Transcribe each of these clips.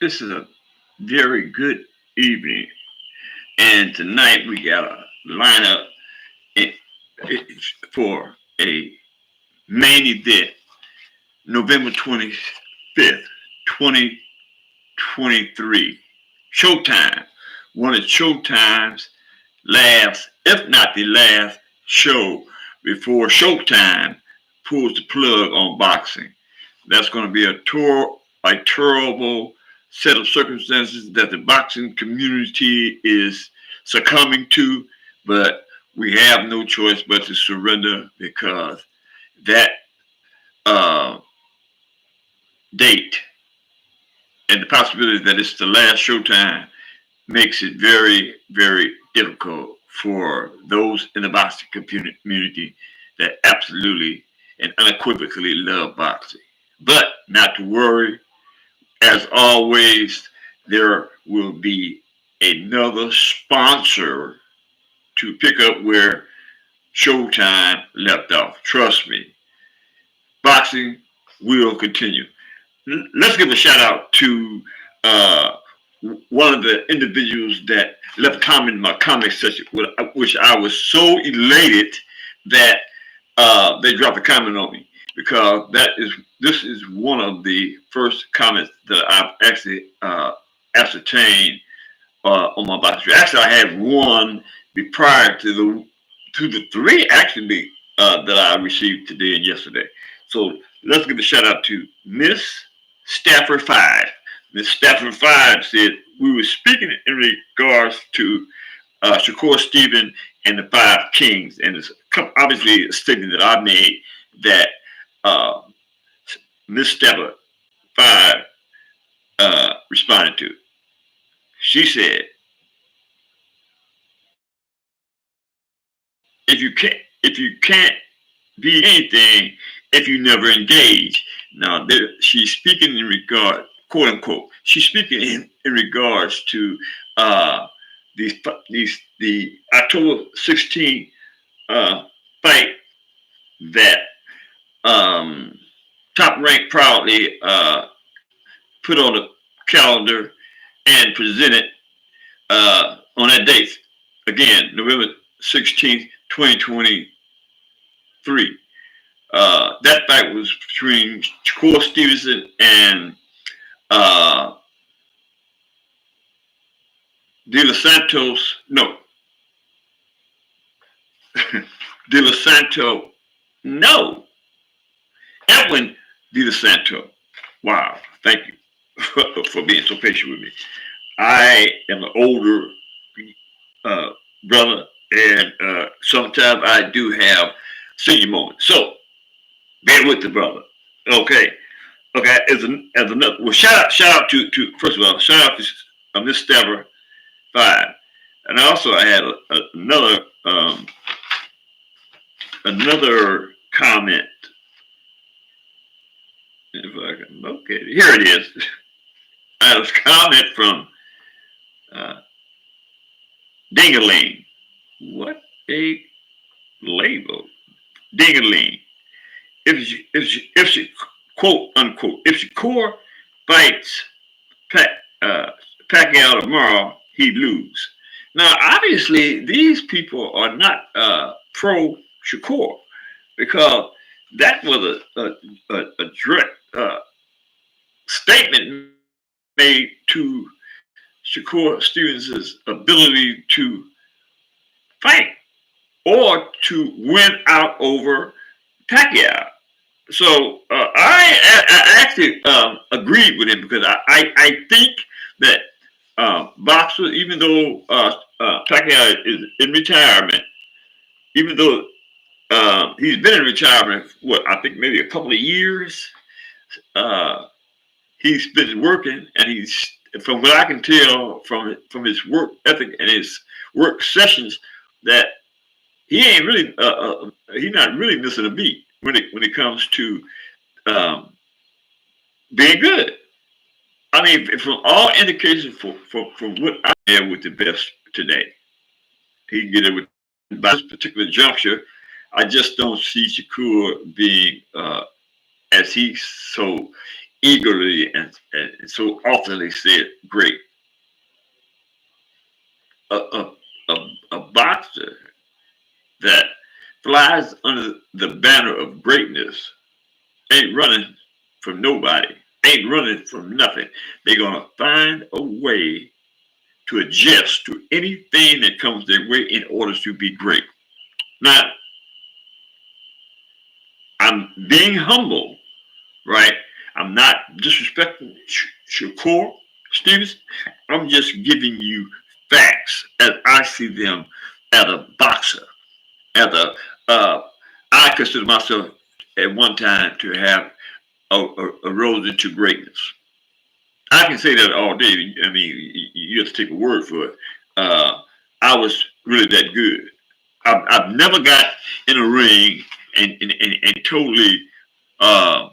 This is a very good evening, and tonight we got a lineup in- for a main event, November 25th, 2023. Showtime, one of Showtime's last, if not the last, show before Showtime pulls the plug on boxing. That's going to be a terrible set of circumstances that the boxing community is succumbing to, but we have no choice but to surrender because that uh, date and the possibility that it's the last showtime makes it very, very difficult for those in the boxing community that absolutely and unequivocally love boxing. But not to worry, as always, there will be another sponsor to pick up where Showtime left off. Trust me, boxing will continue. Let's give a shout out to uh, one of the individuals that left a comment in my comment section, which I was so elated that they dropped a comment on me because this is one of the first comments that I've actually ascertained on my box. Actually, I had one prior to the three actually that I received today and yesterday. So let's give a shout out to Miss Stafford Five. Miss Stafford Five said we were speaking in regards to Shakur Stephen and the Five Kings, and it's obviously a statement that I made that uh, Miss Stafford Five responded to. She said, "If you can't be anything, if you never engage." Now, she's speaking in regard, quote unquote. She's speaking in regards to uh, the October 16th fight that um, Top Rank proudly put on the calendar and presented on that date. Again, November 16th, 2023. That fight was between Shakur Stevenson and uh, De Los Santos. No, De Los Santos. No, Edwin De Los Santos. Wow, thank you for being so patient with me. I am an older uh, brother, and sometimes I do have senior moments. So bear with the brother. Okay. Okay. As another, well, shout out to first of all, shout out to Miss Deborah Five, and also I had another comment. If I can locate it, here it is. I had a comment from uh, Dingaling. What a label, Dingaling. If she quote unquote, if Shakur fights uh, Pacquiao tomorrow, he'd lose. Now, obviously, these people are not pro Shakur because that was a direct statement made to Shakur Stevens' ability to fight or to win out over Pacquiao. So I actually agreed with him because I think that boxers, even though Pacquiao is in retirement, even though he's been in retirement, what I think maybe a couple of years, uh, he's been working, and he's, from what I can tell from his work ethic and his work sessions, that he ain't really he's not really missing a beat when it comes to um, being good. I mean, from all indications, from what I have with the best today, he can get it with by this particular juncture. I just don't see Shakur being as he's so eagerly and so often they said great. A, a boxer that flies under the banner of greatness ain't running from nobody, ain't running from nothing. They're going to find a way to adjust to anything that comes their way in order to be great. Now, I'm being humble, right? I'm not disrespecting Shakur Stevens. I'm just giving you facts as I see them as a boxer. As a, I consider myself at one time to have arose into greatness. I can say that all day. I mean, you have to take a word for it. I was really that good. I've never got in a ring and totally uh,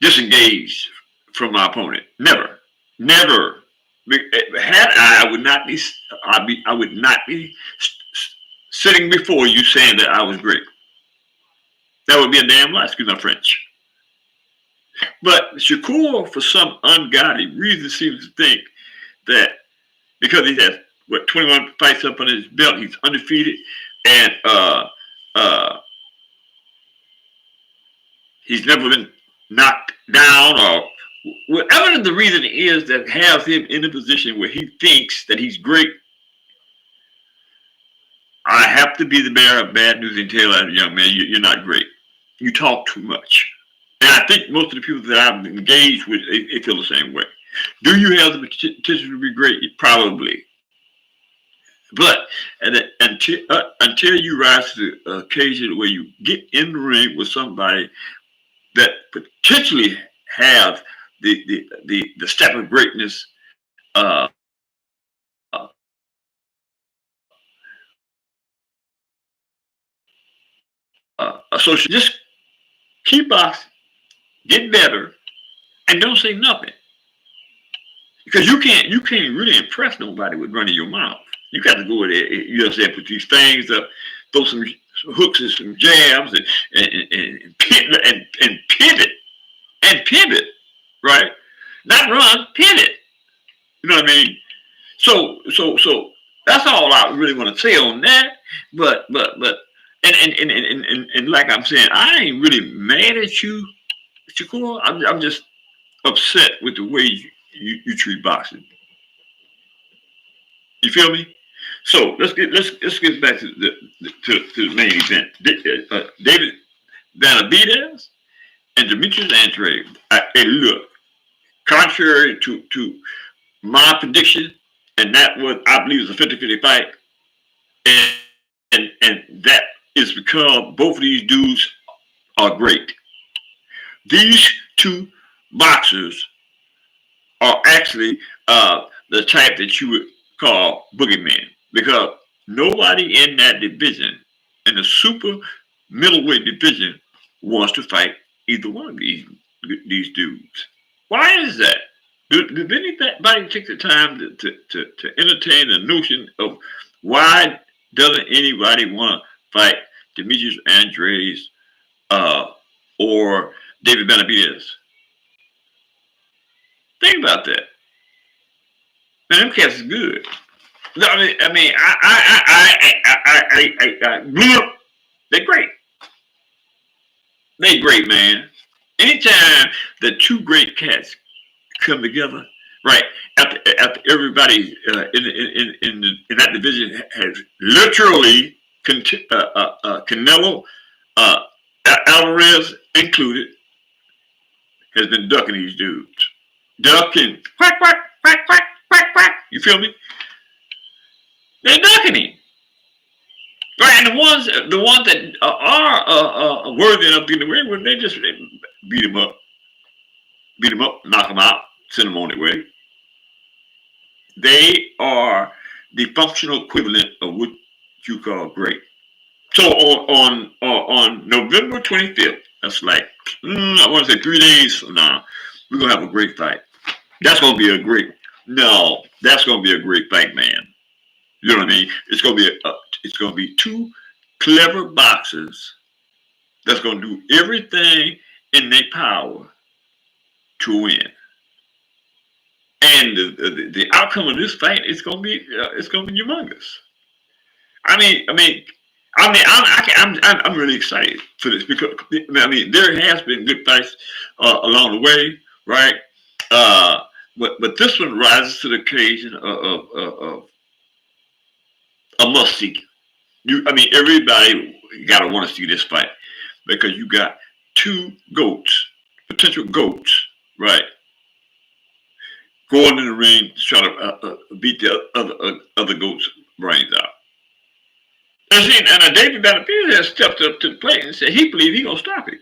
disengaged from my opponent. Never, never. Had I would not be. I would not be sitting before you saying that I was great. That would be a damn lie. Excuse my French. But Shakur, for some ungodly reason, seems to think that because he has 21 fights up on his belt, he's undefeated, and he's never been knocked down or whatever the reason is that has him in a position where he thinks that he's great. I have to be the bearer of bad news and tell that young man, you're not great. You talk too much. And I think most of the people that I've engaged with, they feel the same way. Do you have the potential to be great? Probably. But until you rise to the occasion where you get in the ring with somebody that potentially have the step of greatness association, just keep boxing, get better, and don't say nothing. Because you can't really impress nobody with running your mouth. You got to go there. You have to put these things up, throw some hooks and some jabs, and pivot, right? Not run, pivot. You know what I mean? So that's all I really want to say on that. But and like I'm saying, I ain't really mad at you, Shakur. I'm just upset with the way you treat boxing. You feel me? So let's get back to the main event. David Benavidez and Demetrius Andrade. Hey, look, contrary to my prediction, and that was, I believe, was a 50-50 fight, and that is because both of these dudes are great. These two boxers are actually the type that you would call boogeyman, because nobody in that division, in the super middleweight division, wants to fight either one of these dudes. Why is that? Did anybody take the time to entertain the notion of why doesn't anybody want to fight Demetrius Andrade or David Benavidez? Think about that. Man, them cats is good. They're great. They great, man. Anytime the two great cats come together, right? After everybody in that division has literally Canelo, Alvarez included, has been ducking these dudes, ducking, quack quack quack quack quack quack. You feel me? They're ducking him. Right, and the ones that are worthy enough to get in the ring with, they just beat him up, knock him out, send him on their way. They are the functional equivalent of what you call great. So on November 25th, that's like I want to say 3 days from now, we're gonna have a great fight. That's gonna be a great. No, that's gonna be a great fight, man. You know what I mean? It's gonna be two clever boxers that's gonna do everything in their power to win. And the outcome of this fight is going to be humongous. I'm really excited for this because there has been good fights along the way, right? But this one rises to the occasion of a must see. Everybody gotta want to see this fight because you got two goats, potential goats, right? Going in the ring to try to beat the other goats' brains out. And David Benavidez has stepped up to the plate and said he believes he's gonna stop it.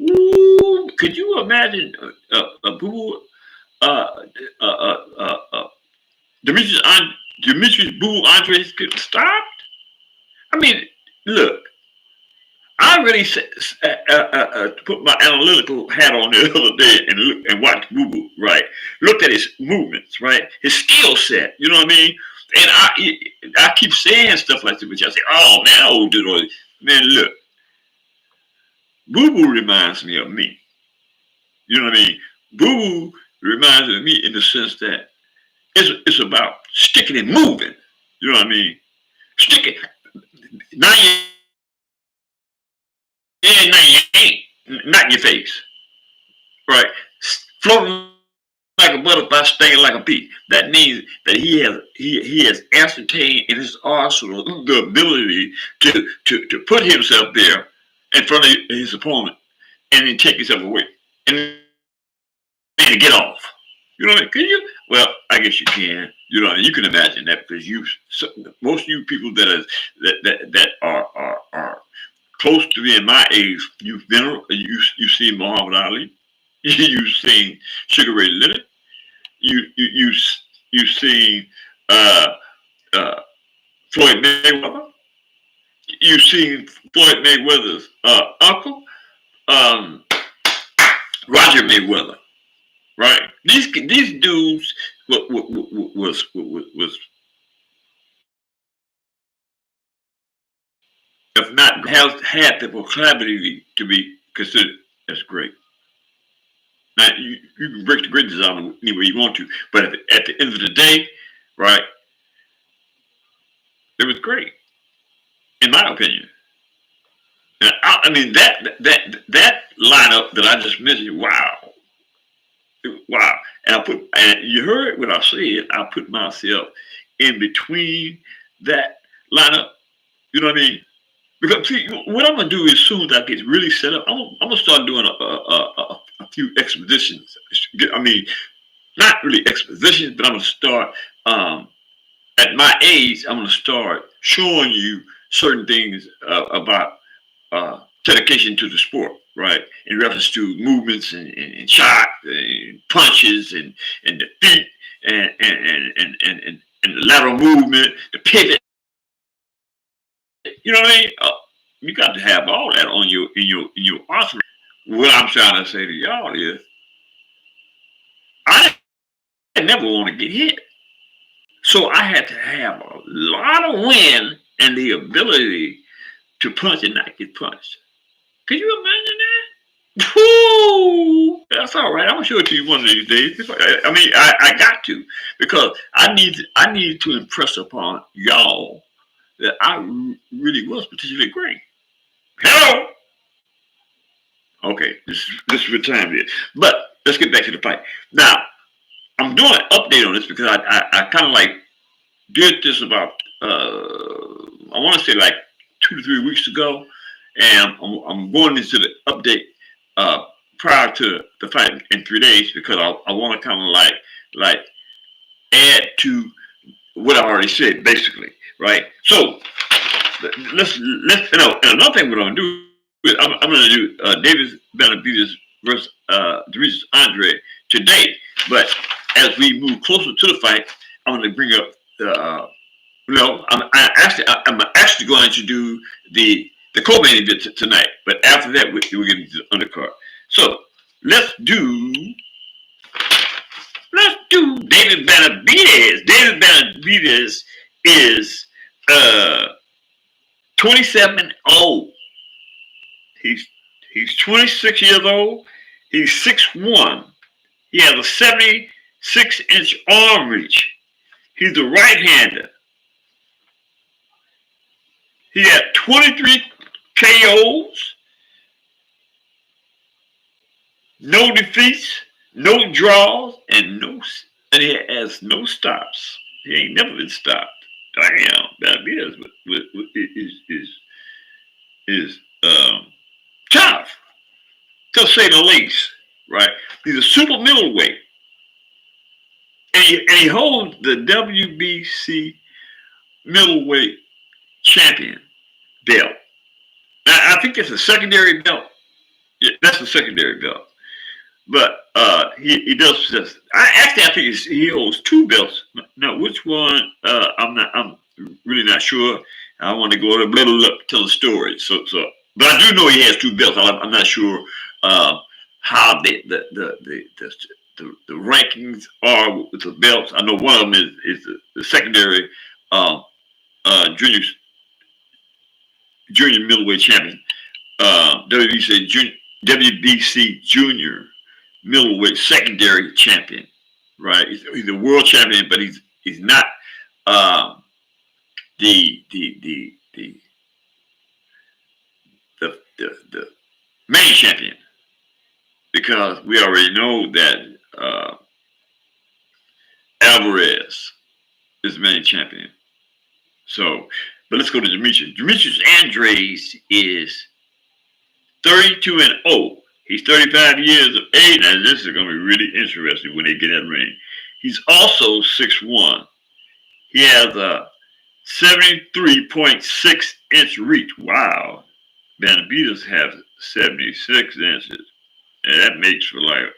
Ooh, could you imagine Boo Demetrius Boo Andrade getting stopped? I mean, look, I really put my analytical hat on the other day and look and watch Boo Boo, right? Looked at his movements, right? His skill set, you know what I mean? And I keep saying stuff like this, but y'all say, oh man, I old dude. Man, look, Boo Boo reminds me of me. You know what I mean? Boo Boo reminds me of me in the sense that it's about sticking and moving. You know what I mean? Sticking. Now you ain't. Not in your face. Right? Floating like a butterfly, stinging like a bee. That means that he has ascertained in his arsenal the ability to put himself there in front of his opponent and then take himself away and to get off. You know what I mean? Can you? Well, I guess you can. You know, you can imagine that because most of you people that are close to being my age, you've seen Muhammad Ali, you've seen Sugar Ray Leonard, you've seen Floyd Mayweather, you've seen Floyd Mayweather's uncle, Roger Mayweather. Right, these dudes was if not had the proclivity to be considered as great. Now you can break the greatness down any way you want to, but at the end of the day, right, it was great, in my opinion. And that lineup that I just mentioned, wow. And you heard what I said. I put myself in between that lineup. You know what I mean? Because see, what I'm gonna do is, as soon as I get really set up, I'm gonna start doing a few expositions. I mean, not really expositions, but I'm gonna start. At my age, I'm gonna start showing you certain things about dedication to the sport, right? In reference to movements and shot and punches and the feet and the lateral movement, the pivot. You know what I mean? You got to have all that on in your arsenal. What I'm trying to say to y'all is, I never want to get hit, so I had to have a lot of wind and the ability to punch and not get punched. Can you imagine that? Woo! That's all right. I'm gonna show it to you one of these days. I got to, because I need to impress upon y'all that I really was particularly great. Hello. Okay, this is what time it is. But let's get back to the fight. Now, I'm doing an update on this because I kind of like did this about I want to say like 2 to 3 weeks ago, and I'm going into the update prior to the fight in 3 days because I want to kind of like add to what I already said, basically, right? So let's and another thing we're gonna do is I'm gonna do David Benavidez versus Demetrius Andrade today, but as we move closer to the fight, I'm gonna bring up I'm actually going to do the co-main event tonight, but after that we're getting to the undercard. So let's do David Benavidez. David Benavidez is 27 old. He's 26 years old. He's 6'1", He has a 76-inch arm reach. He's a right-hander. He had 23 KOs, no defeats, no draws, and he has no stops. He ain't never been stopped. Damn, Benavidez is tough, to say the least. Right? He's a super middleweight, and he holds the WBC middleweight champion belt. Now, I think it's a secondary belt. Yeah, that's a secondary belt. But he does possess. I think he holds two belts. Now, which one? I'm really not sure. I want to go to tell the story. But I do know he has two belts. I'm not sure how the rankings are with the belts. I know one of them is the secondary junior middleweight champion, WBC junior middleweight secondary champion, right? He's a world champion, but he's not the main champion, because we already know that Alvarez is the main champion. So, but let's go to Demetrius. Demetrius Andrade is 32-0. He's 35 years of age, and this is going to be really interesting when they get in the ring. He's also 6'1". He has a 73.6-inch reach. Wow. Benavidez has 76 inches. And that makes for like,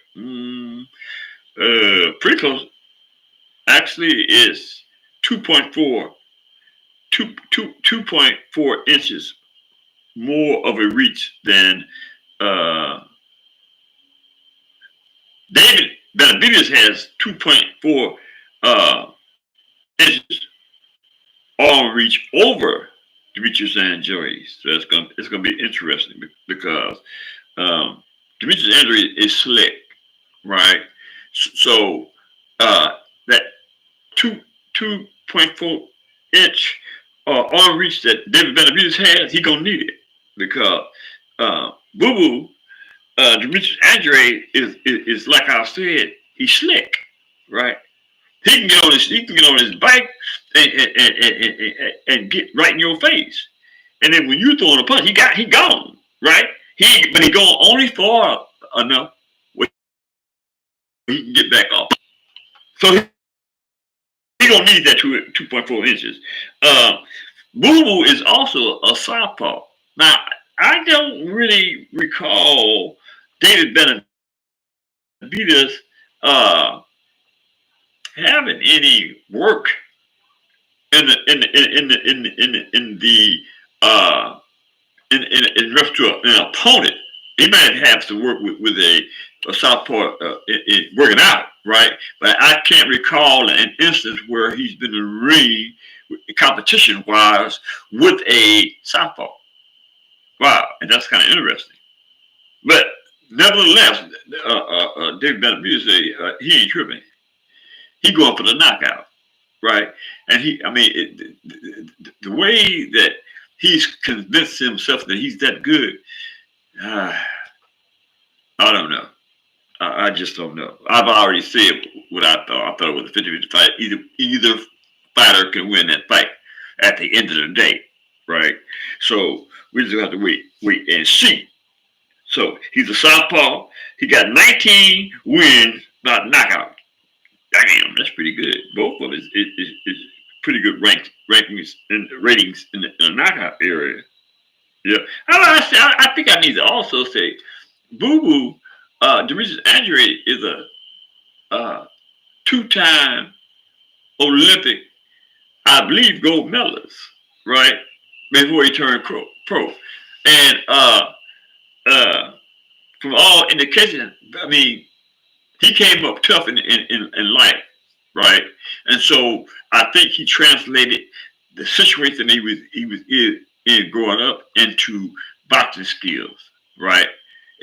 pretty close. Actually, it's 2.4 inches more of a reach than David Benavidez has 2.4 inches arm reach over Demetrius Andrade. So it's gonna be interesting because Demetrius Andrade is slick, right? So that 2.4 inch arm reach that David Benavidez has, he gonna need it because Boo Boo. Demetrius Andrade is like I said, he's slick, right? He can get on his bike and get right in your face. And then when you throwing a punch, he gone, right? But he going only far enough where he can get back off. So he gonna need that 2.4 inches. Boo Boo is also a southpaw. Now I don't really recall David Benavidez having any work in reference to an opponent. He might have to work with a southpaw working out, right? But I can't recall an instance where he's been in the ring competition wise with a southpaw. Wow, and that's kind of interesting. But nevertheless, David Benavidez he ain't tripping. He going for the knockout, right? And the way that he's convinced himself that he's that good, I don't know. I just don't know. I've already said what I thought. I thought it was a 50-50 fight. Either fighter can win that fight at the end of the day, right? So we just have to wait and see. So he's a southpaw. He got 19 wins by knockout. Damn, that's pretty good. Both of it is pretty good rankings and ratings in the knockout area. Yeah. I think I need to also say, Boo Boo, Demetrius Andrade is a two-time Olympic, I believe, gold medalist, right? Before he turned pro. And from all indications, I mean, he came up tough in life, right? And so I think he translated the situation he was in growing up into boxing skills, right?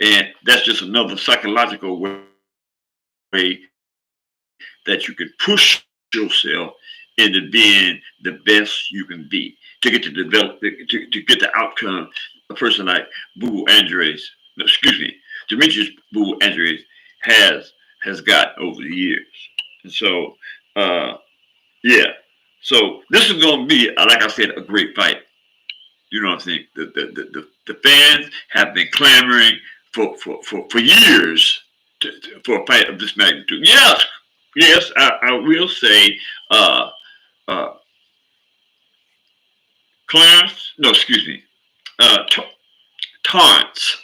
And that's just another psychological way way that you can push yourself into being the best you can be to get to develop to get the outcome a person like Andrade, no, excuse me, Demetrius Andrade has got over the years. And so yeah. So this is gonna be, like I said, a great fight. You know what I'm saying? The fans have been clamoring for years for a fight of this magnitude. Yes, yes, I will say, uh, Clarence, no, excuse me, Torrance,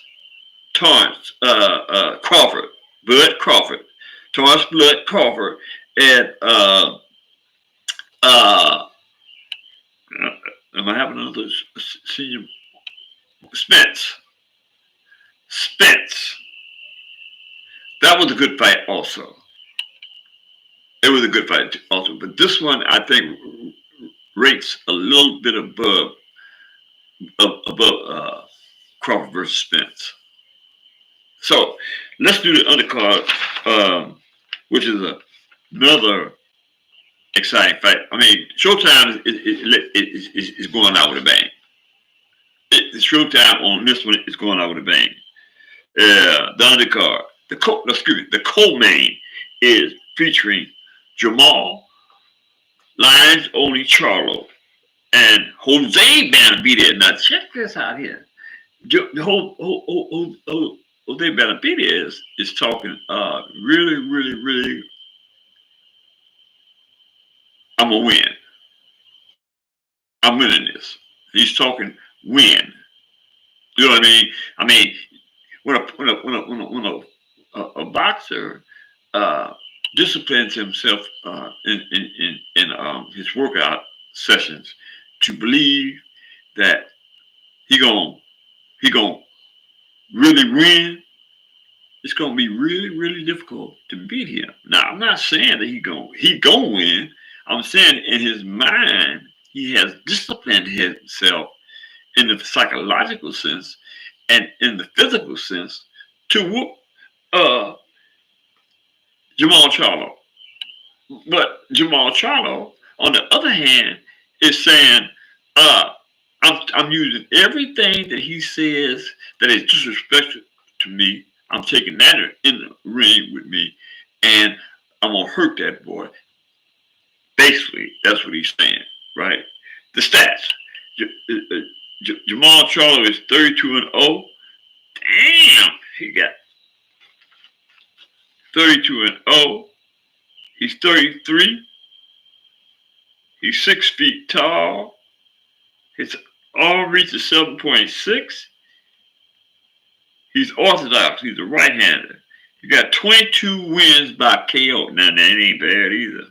Crawford, Bud Crawford, Torrance Blood Crawford, and am I having another senior? Spence. That was a good fight also. It was a good fight also. But this one, I think, rates a little bit above Crawford versus Spence. So let's do the undercard, which is another exciting fight. I mean, Showtime is going out with a bang. The Showtime on this one is going out with a bang. The undercard, the co-main is featuring Jemall, Lions Only Charlo, and Jose Benavidez. Now check this out here. Jose Benavidez is talking really. I'm gonna win. I'm winning this. He's talking win. You know what I mean? I mean, when a boxer disciplines himself in his workout sessions to believe that he gonna really win, it's gonna be really difficult to beat him. Now, I'm not saying that he gonna win. I'm saying in his mind he has disciplined himself in the psychological sense and in the physical sense to whoop Jemall Charlo. But Jemall Charlo, on the other hand, is saying, I'm using everything that he says that is disrespectful to me. I'm taking that in the ring with me, and I'm gonna hurt that boy. Basically, that's what he's saying, right? The stats: Jemall Charlo is 32-0. Damn, he got 32-0. He's 33. He's 6 feet tall. His arm reach is 7.6. He's orthodox. He's a right-hander. He got 22 wins by KO. Now, that ain't bad either.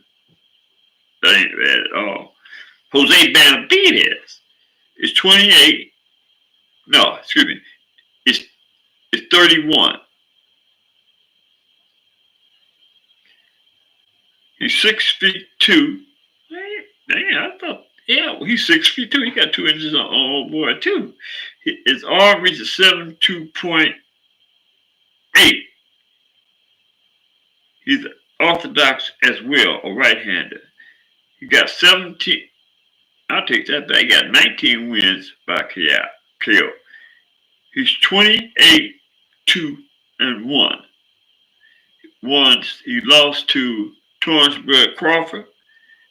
That ain't bad at all. Jose Benavidez is 28. No, excuse me. It's 31. He's 6'2". Damn, I thought, yeah, well, he's 6'2". He got 2 inches on old boy too. His arm reaches 72.8. He's orthodox as well, a right-hander. He got 17. I'll take that back. He got 19 wins by KO. He's 28-2-1. Once he lost to Torrance Blood Crawford,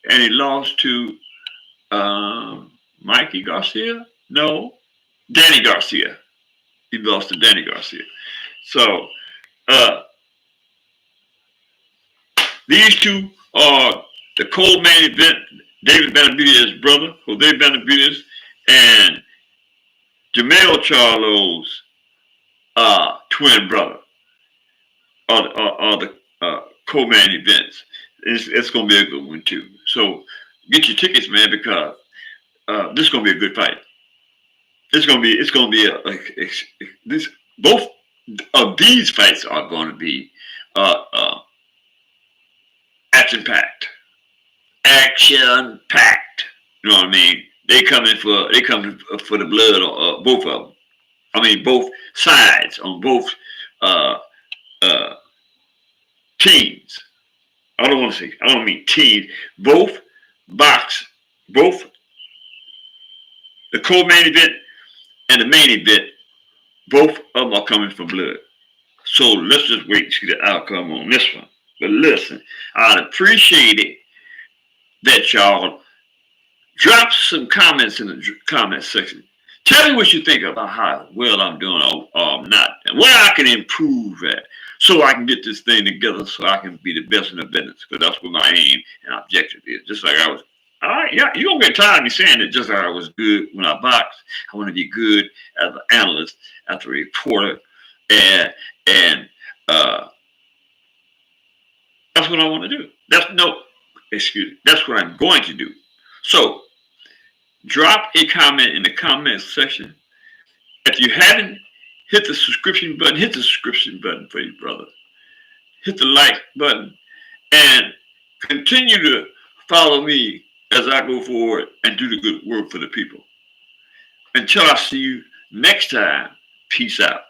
and he lost to Mikey Garcia? No, Danny Garcia. He lost to Danny Garcia. So these two are the co-main event. David Benavidez's brother, Jose Benavidez, and Jemall Charlo's twin brother are the co-main events. It's going to be a good one too. So get your tickets, man, because this is going to be a good fight. It's going to be this. Both of these fights are going to be action packed. Action packed. You know what I mean? They coming for the blood. Both of them. I mean, both sides on both teams. I don't mean teams. Both both the co-main event and the main event, both of them are coming from blood. So let's just wait and see the outcome on this one. But listen, I'd appreciate it that y'all drop some comments in the comment section. Tell me what you think about how well I'm doing or I'm not, and what I can improve at, so I can get this thing together, so I can be the best in the business. Because that's what my aim and objective is. Just like I was. All right, yeah, you don't get tired of me saying it. Just like I was good when I boxed, I want to be good as an analyst, as a reporter, and that's what I want to do. That's what I'm going to do. So drop a comment in the comment section. If you haven't hit the subscription button, hit the subscription button for you, brother. Hit the like button and continue to follow me as I go forward and do the good work for the people. Until I see you next time, peace out.